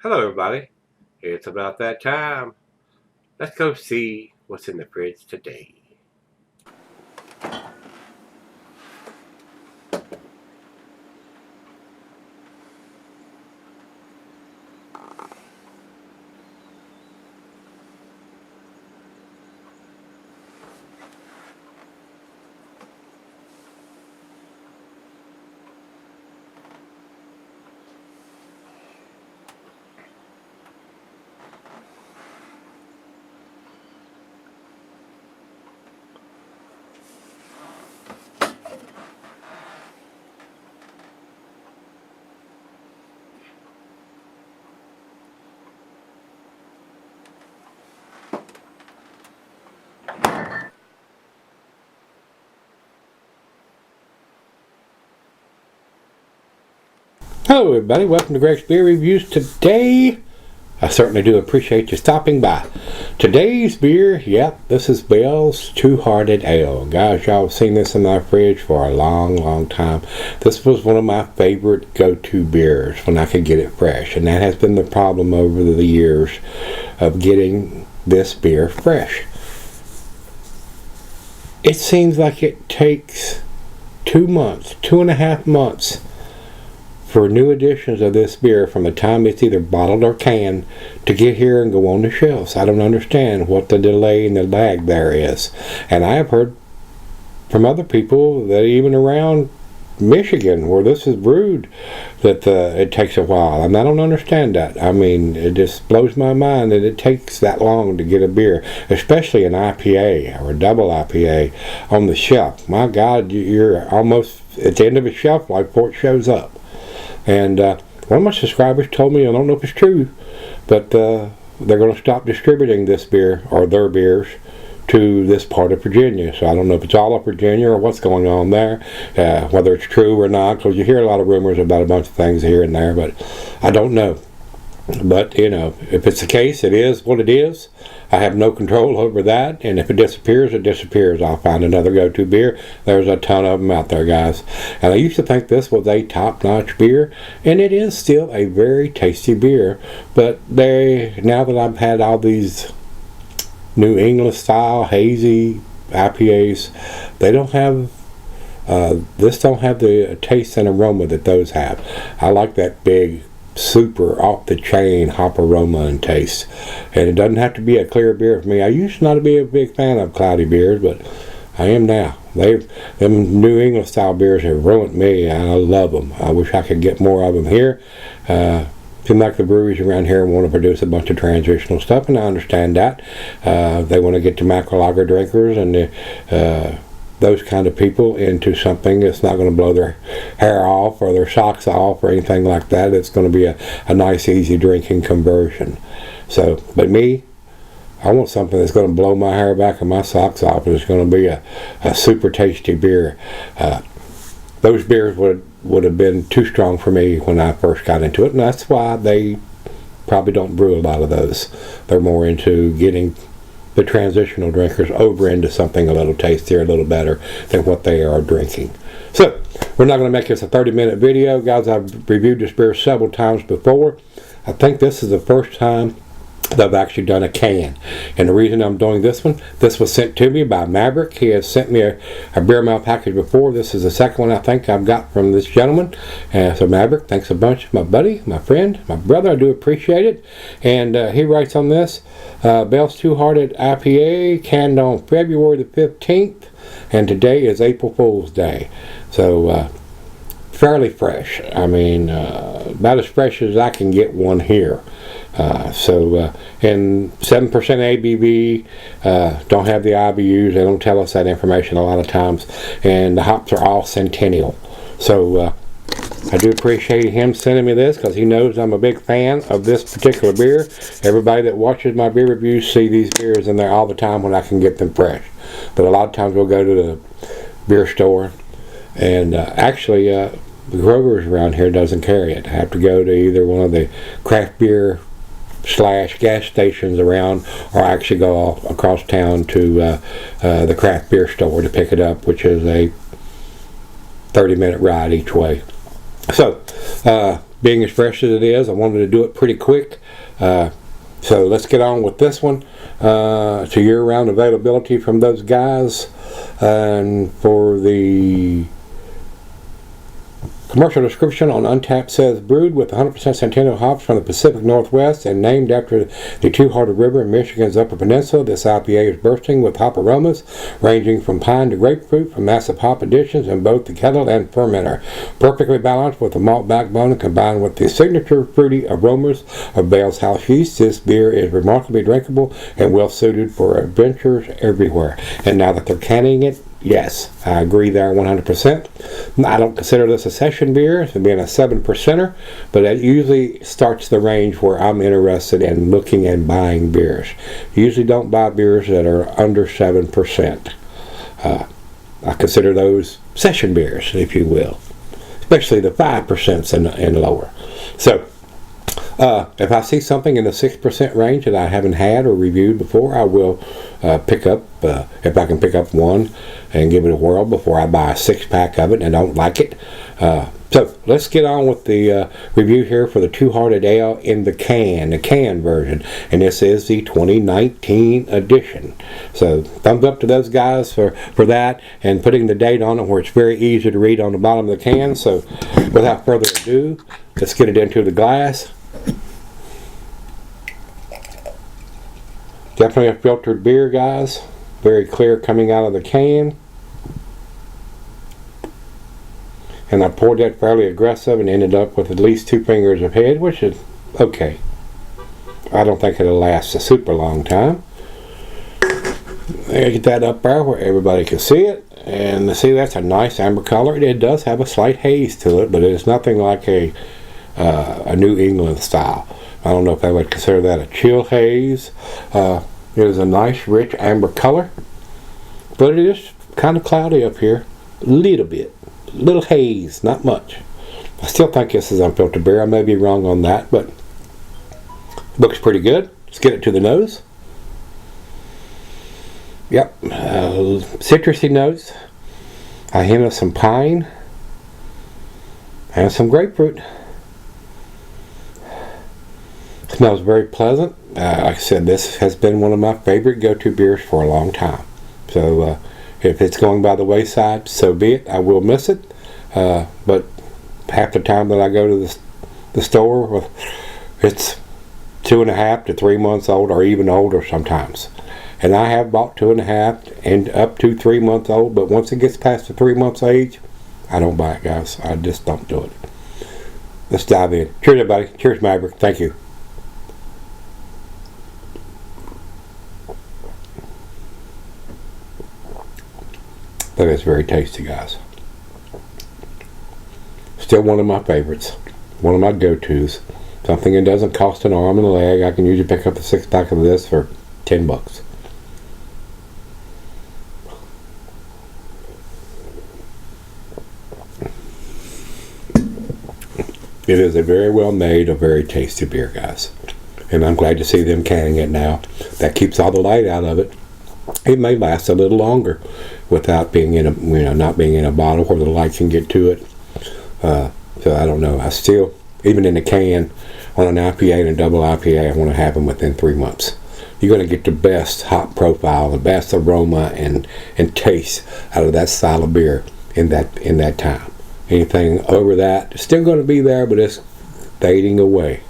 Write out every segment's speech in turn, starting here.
Hello, everybody. It's about that time. Let's go see what's in the fridge today. Hello, everybody. Welcome to Gregsbeerreviews. Today, I certainly do appreciate you stopping by. Today's beer, this is Bell's Two-Hearted Ale. Guys, y'all have seen this in my fridge for a long time. This was one of my favorite go-to beers when I could get it fresh, and that has been the problem over the years of getting this beer fresh. It seems like it takes 2.5 months for new editions of this beer from the time it's either bottled or canned to get here and go on the shelves. I don't understand what the delay and the lag there is. And I have heard from other people that even around Michigan, where this is brewed, that it takes a while. And I don't understand that. I mean, it just blows my mind that it takes that long to get a beer, especially an IPA or a double IPA on the shelf. My God, you're almost at the end of a shelf life before it shows up. And one of my subscribers told me, I don't know if it's true, but they're going to stop distributing this beer, or their beers, to this part of Virginia. So I don't know if it's all of Virginia or what's going on there, whether it's true or not, because you hear a lot of rumors about a bunch of things here and there, but I don't know. But, you know, if it's the case, it is what it is. I have no control over that, and if it disappears, it disappears. I'll find another go-to beer. There's a ton of them out there, guys. And I used to think this was a top-notch beer, and it is still a very tasty beer. But now that I've had all these New England-style hazy IPAs, they don't have this don't have the taste and aroma that those have. I like that big, super off the chain hop aroma and taste, and it doesn't have to be a clear beer for me. I used not to be a big fan of cloudy beers, but I am now. Them New England style beers have ruined me, and I love them. I wish I could get more of them here. Seems like the breweries around here want to produce a bunch of transitional stuff, and I understand that. They want to get the macro lager drinkers and those kind of people into something that's not going to blow their hair off or their socks off or anything like that. It's going to be a nice, easy drinking conversion. So, but me, I want something that's going to blow my hair back and my socks off, and it's going to be a super tasty beer. Those beers would have been too strong for me when I first got into it, and that's why they probably don't brew a lot of those. They're more into getting the transitional drinkers over into something a little tastier, a little better than what they are drinking. So, we're not going to make this a 30-minute video. Guys, I've reviewed this beer several times before. I think this is the first time that I've actually done a can. And the reason I'm doing this one, this was sent to me by Maverick. He has sent me a beer mail package before. This is the second one I think I've got from this gentleman. So Maverick, thanks a bunch. My buddy, my friend, my brother, I do appreciate it. And he writes on this, Bell's Two-Hearted IPA, canned on February the 15th. And today is April Fool's Day. So, fairly fresh. I mean, about as fresh as I can get one here. And 7% ABV, don't have the IBUs. They don't tell us that information a lot of times. And the hops are all Centennial. So, I do appreciate him sending me this because he knows I'm a big fan of this particular beer. Everybody that watches my beer reviews see these beers in there all the time when I can get them fresh. But a lot of times we'll go to the beer store, and actually the Grocers around here doesn't carry it. I have to go to either one of the craft beer / gas stations around, or I actually go across town to the craft beer store to pick it up, which is a 30-minute ride each way. So, being as fresh as it is, I wanted to do it pretty quick. So let's get on with this one. It's a year-round availability from those guys. And for the commercial description on Untapped says, brewed with 100% Centennial hops from the Pacific Northwest and named after the Two-Hearted River in Michigan's Upper Peninsula, this IPA is bursting with hop aromas ranging from pine to grapefruit, from massive hop additions in both the kettle and fermenter. Perfectly balanced with the malt backbone and combined with the signature fruity aromas of Bale's House yeast, this beer is remarkably drinkable and well suited for adventures everywhere. And now that they're canning it, yes, I agree there 100%. I don't consider this a session beer, it's being a 7%er, but it usually starts the range where I'm interested in looking and buying beers. Usually don't buy beers that are under 7%. I consider those session beers, if you will, especially the 5% and lower. So, if I see something in the 6% range that I haven't had or reviewed before, I will pick up, if I can pick up one and give it a whirl before I buy a 6-pack of it and I don't like it. So let's get on with the review here for the Two-Hearted Ale in the can version. And this is the 2019 edition. So thumbs up to those guys for that and putting the date on it where it's very easy to read on the bottom of the can. So without further ado, let's get it into the glass. Definitely a filtered beer, guys. Very clear coming out of the can. And I poured that fairly aggressive and ended up with at least 2 fingers of head, which is okay. I don't think it'll last a super long time. Get that up there where everybody can see it. And see, that's a nice amber color. It does have a slight haze to it, but it's nothing like a New England style. I don't know if I would consider that a chill haze. It is a nice, rich amber color, but it is kind of cloudy up here, a little bit, little haze, not much. I still think this is unfiltered beer. I may be wrong on that, but looks pretty good. Let's get it to the nose. Yep, citrusy notes, a hint of some pine, and some grapefruit. Smells very pleasant. Like I said, this has been one of my favorite go-to beers for a long time. So if it's going by the wayside, so be it. I will miss it. But half the time that I go to the store, it's 2.5 to 3 months old, or even older sometimes. And I have bought 2.5 and up to 3 months old, but once it gets past the 3 months age, I don't buy it, guys. I just don't do it. Let's dive in. Cheers, everybody. Cheers, Maverick. Thank you. That is very tasty, guys. Still one of my favorites. One of my go-tos. Something that doesn't cost an arm and a leg. I can usually pick up a 6-pack of this for $10. It is a very well made, a very tasty beer, guys. And I'm glad to see them canning it now. That keeps all the light out of it. It may last a little longer without being in a, not being in a bottle where the light can get to it. So I don't know. I still, even in a can, on an IPA and a double IPA, I want to have them within 3 months. You're going to get the best hop profile, the best aroma and taste out of that style of beer in that time. Anything over that, it's still going to be there, but it's fading away.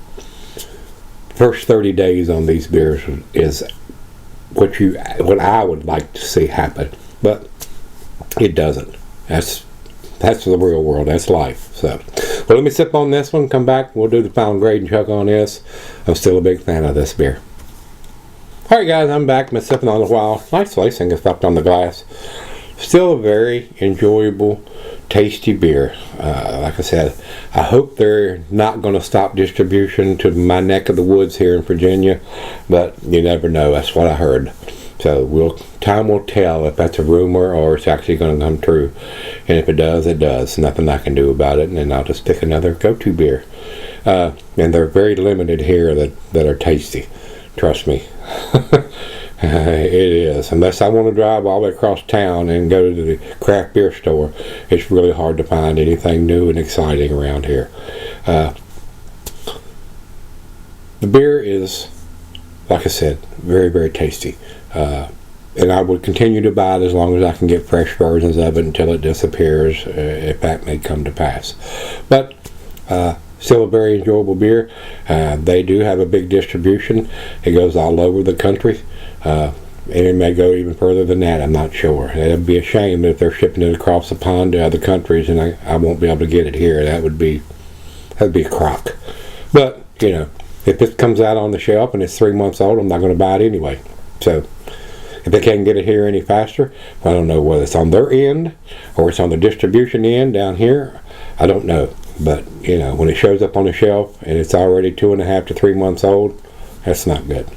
First 30 days on these beers is what I would like to see happen, but it doesn't. That's the real world. That's life. So, well, let me sip on this one. Come back. We'll do the final grade and chuck on this. I'm still a big fan of this beer. All right, guys, I'm back. Been sipping on a while. Nice lacing is left on the glass. Still a very enjoyable, tasty beer. Like I said, I hope they're not going to stop distribution to my neck of the woods here in Virginia, but you never know. That's what I heard. So time will tell if that's a rumor or it's actually going to come true. And if it does, it does. Nothing I can do about it, and then I'll just pick another go-to beer. And they're very limited here that are tasty. Trust me. It is. Unless I want to drive all the way across town and go to the craft beer store, it's really hard to find anything new and exciting around here. the beer is, like I said, very, very tasty. And I would continue to buy it as long as I can get fresh versions of it until it disappears, if that may come to pass. But still a very enjoyable beer. They do have a big distribution. It goes all over the country. And it may go even further than that, I'm not sure. It'd be a shame if they're shipping it across the pond to other countries and I won't be able to get it here. That'd be a crock. But, you know, if it comes out on the shelf and it's 3 months old, I'm not going to buy it anyway. So, if they can't get it here any faster, I don't know whether it's on their end or it's on the distribution end down here. I don't know. But, you know, when it shows up on the shelf and it's already 2.5 to 3 months old, that's not good.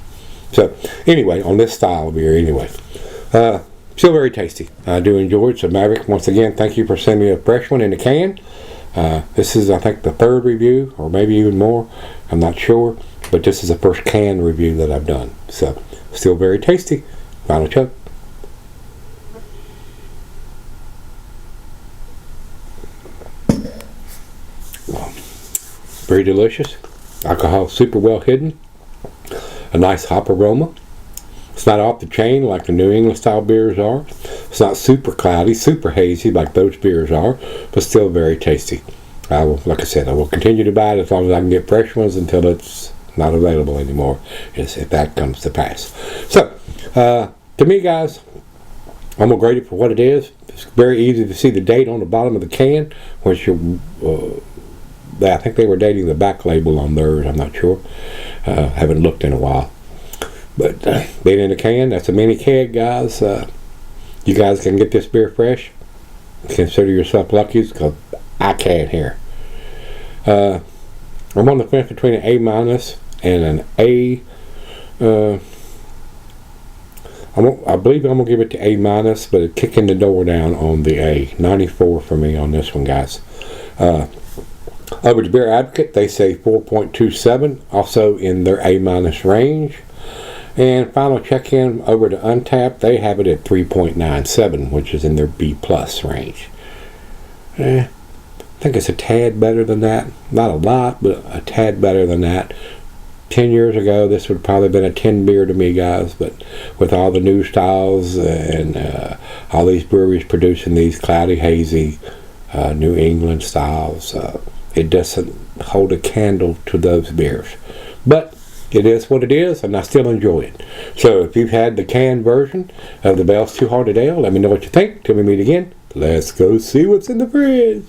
So, anyway, on this style of beer, anyway. Still very tasty. I do enjoy it. So, Maverick, once again, thank you for sending me a fresh one in a can. This is, I think, the third review, or maybe even more. I'm not sure. But this is the first can review that I've done. So, still very tasty. Final chug. Very delicious. Alcohol super well hidden. A nice hop aroma. It's not off the chain like the New England style beers are. It's not super cloudy, super hazy like those beers are, but still very tasty. Like I said, I will continue to buy it as long as I can get fresh ones until it's not available anymore, if that comes to pass. So, to me, guys, I'm going to grade it for what it is. It's very easy to see the date on the bottom of the can, which I think they were dating the back label on theirs. I'm not sure. Haven't looked in a while. But being in a can, that's a mini keg, guys. You guys can get this beer fresh. Consider yourself lucky because I can't here. I'm on the fence between an A- and an A. I believe I'm going to give it to A-, but it's kicking the door down on the A. 94 for me on this one, guys. Over to Beer Advocate, they say 4.27, also in their A- range. And final check-in over to Untapped, they have it at 3.97, which is in their B+ range. I think it's a tad better than that. Not a lot, but a tad better than that. 10 years ago, this would probably have been a 10 beer to me, guys, but with all the new styles and all these breweries producing these cloudy, hazy New England styles, it doesn't hold a candle to those beers. But it is what it is, and I still enjoy it. So if you've had the canned version of the Bell's Two Hearted Ale, let me know what you think. Till we meet again, let's go see what's in the fridge.